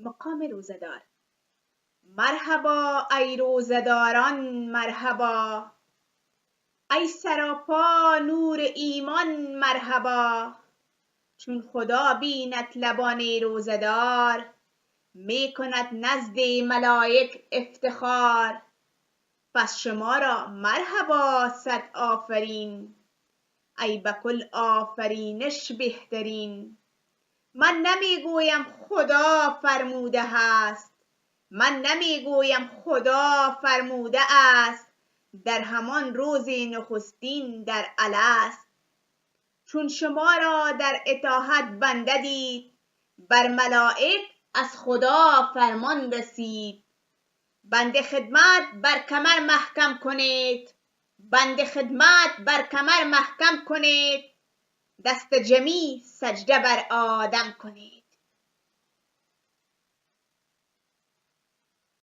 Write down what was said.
مقام روزه‌دار. مرحبا ای روزه‌داران، مرحبا، ای سراپا نور ایمان، مرحبا. چون خدا بیند لبان روزه‌دار، می کند نزد ملایک افتخار. پس شما را مرحبا صد آفرین، ای به کل آفرینش بهترین. من نمی گویم خدا فرموده است، من نمی گویم خدا فرموده است، در همان روز نخستین در الست. چون شما را در اطاعت بنده دید، بر ملائک از خدا فرمان رسید. بند خدمت بر کمر محکم کنید، بند خدمت بر کمر محکم کنید، دست جمیع سجده بر آدم کنید.